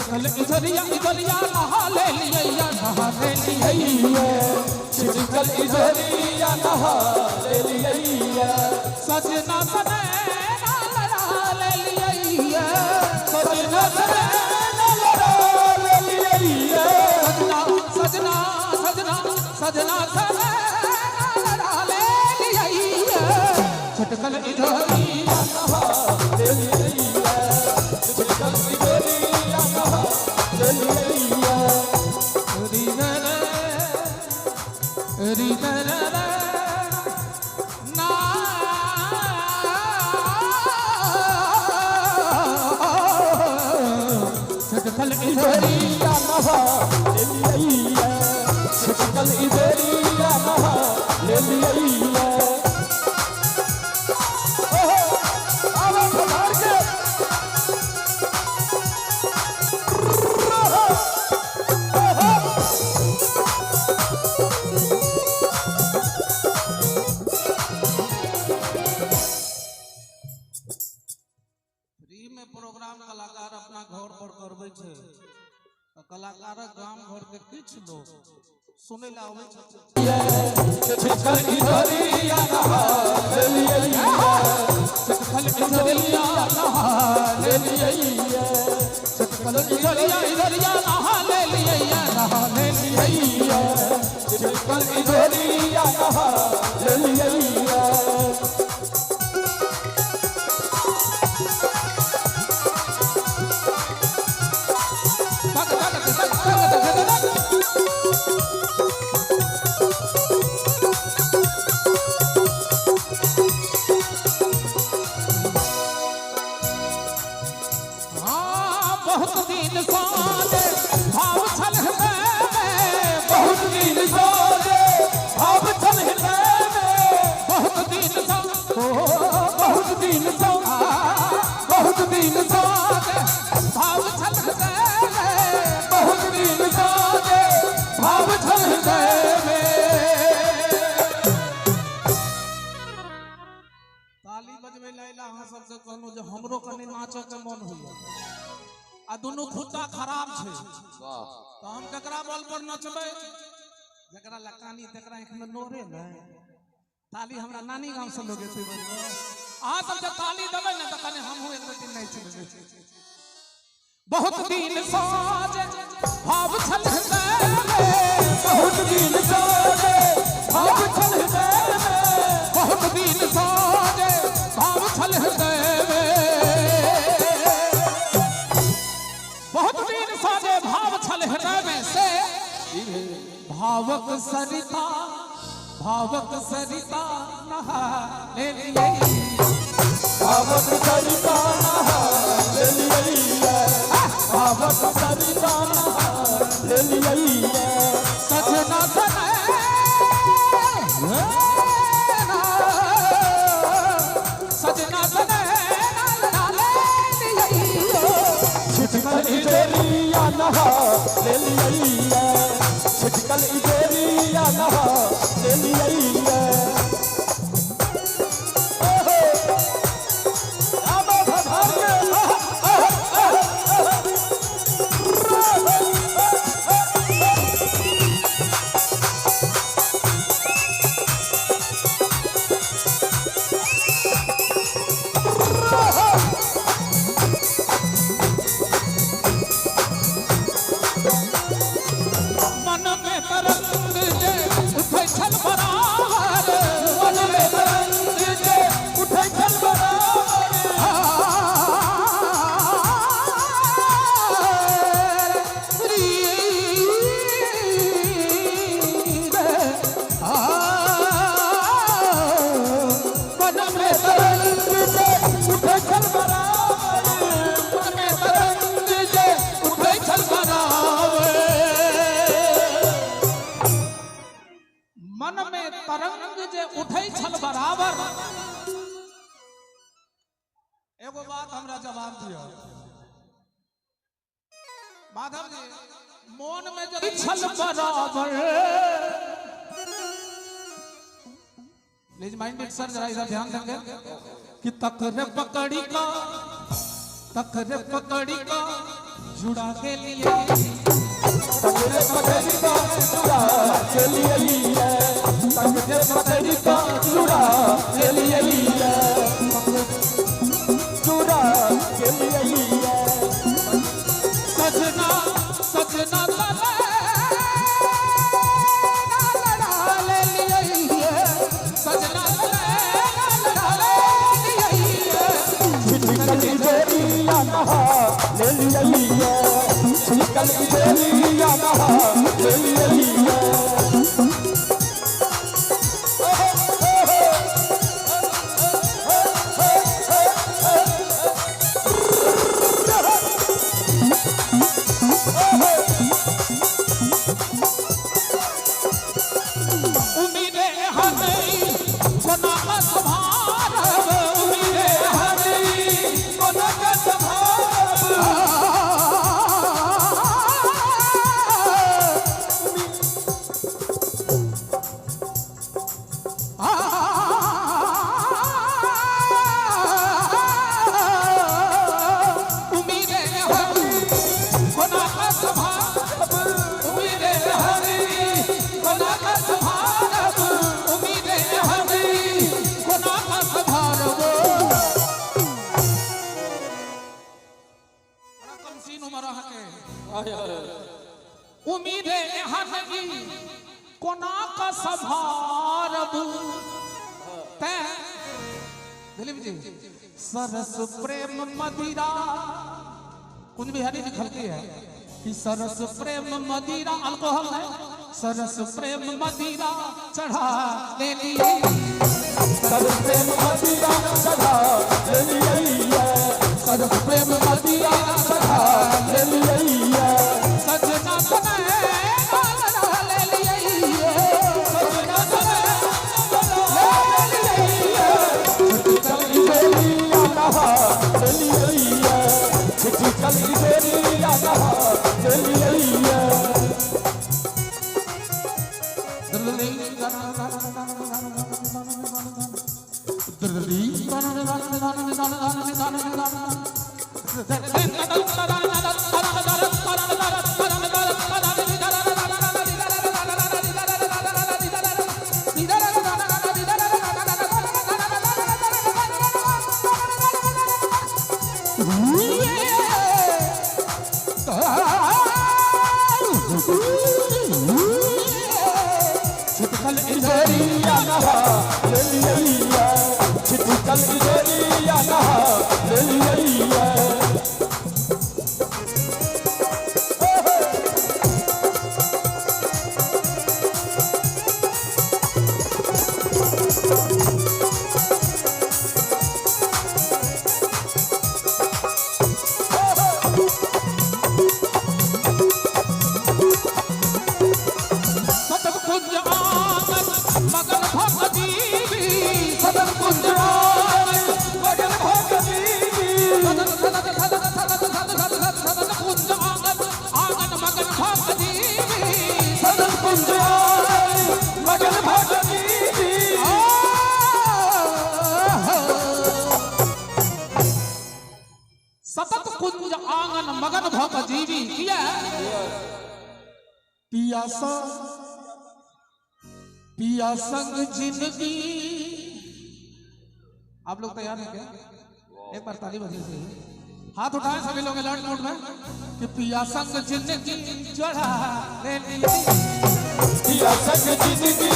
छिटकल इधरिया इधरिया नहा ले लिया नहा ले लिया छिटकल इधरिया नहा ले लिया सजना सने लड़ा ले लिया सजना सने लड़ा ले लिया सजना सजना सजना सने लड़ा ले लिया छिटकल इधरिया नहा ले लिया छिटकल इधरिया नहा ले लिया ना छिटकल इधरिया नहा ले लिया छिटकल इधरिया नहा ले लिया प्रोग्राम कलाकार अपना घर पर करबे छे कलाकार गांव घर के किछ लोग सुने ला आवे छे छिटकल इधरिया नहा ले लिया छिटकल इधरिया नहा ले लिया छिटकल इधरिया इधरिया नहा ले लिया नहा ले लिया छिटकल इधरिया नहा ले लिया बहुत दिन साले भाव छल हृदय में बहुत दिन साले भाव छल हृदय में बहुत दिन बहुत दिन बहुत दिन साले भाव छल हृदय में बहुत दिन साले भाव छल हृदय में ताली बजबे लैला हां सबसे कहनो जे हमरो कने नाचो के मन होइया आ दोनों खुदा खराब छे वाह तो हम ककरा बल पर नचबे जकरा लकानी तकरा आंख में नोरे न ताली हमरा नानी गांव से लोगे से बजबे आ सब जे ताली देबे न त कने हमहु एक बेटी नहीं चलबे बहुत दिन साजे भाव छल हृदय में बहुत दिन साले भाव छल हृदय में बहुत दिन साजे भाव छल हृदय में बहुत दिन साजे भाव छल हृदय में से भावक सरिता नहा ले लिया भावक सरिता नहा ले लिया भावक सरिता नहा ले लिया सजना सने सजना सने ले लिया छिटकल इधरिया नहा ले लिया छिटकल इधरिया नहा ले लिया मन में तरंग जे उठै छल बराबर मन में तरंग जे उठै छल मन में तरंग जे उठै छल मन में तरंग जे उठै छल बराबर मन में तरंग जे उठै छल बराबर एगो बात हमरा जवाब दियो माधव जी मन में जब छल बराबर प्लीज माइंडेड सर जरा इधर ध्यान देंगे कि तकरे पकड़ी का जुड़ा के लिए तगड़े पतरी का चूड़ा चली आई है तगड़े पतरी का चूड़ा चली आई है चूड़ा चली आई है सजना सजना ले ली है छिकल की देलिया नहा ले ली है उम्मीदें हनगी कोना का सभारबू ते दिलीप जी सरस प्रेम मदिरा कुछ बिहारी जी खलती है कि सरस प्रेम मदिरा अल्कोहल है सरस प्रेम मदिरा चढ़ा ले लिए सरस प्रेम मदिरा चढ़ा ले लिए सरस प्रेम मदिरा चढ़ा ले लिए सजना सने ले लिए सजना सने ले लिए चली देलिया नहा ले लिए चली देलिया नहा ले लिए सतत कुंज आंगन मगन भव जीवी किया पियासा पिया संग जिंदगी। आप लोग तैयार हैं क्या? एक बार ताली बजे से हाथ उठाएं सभी लोग अलर्ट मोड में कि पिया संग जिंदगी चढ़ा ले ली पिया संग जिंदगी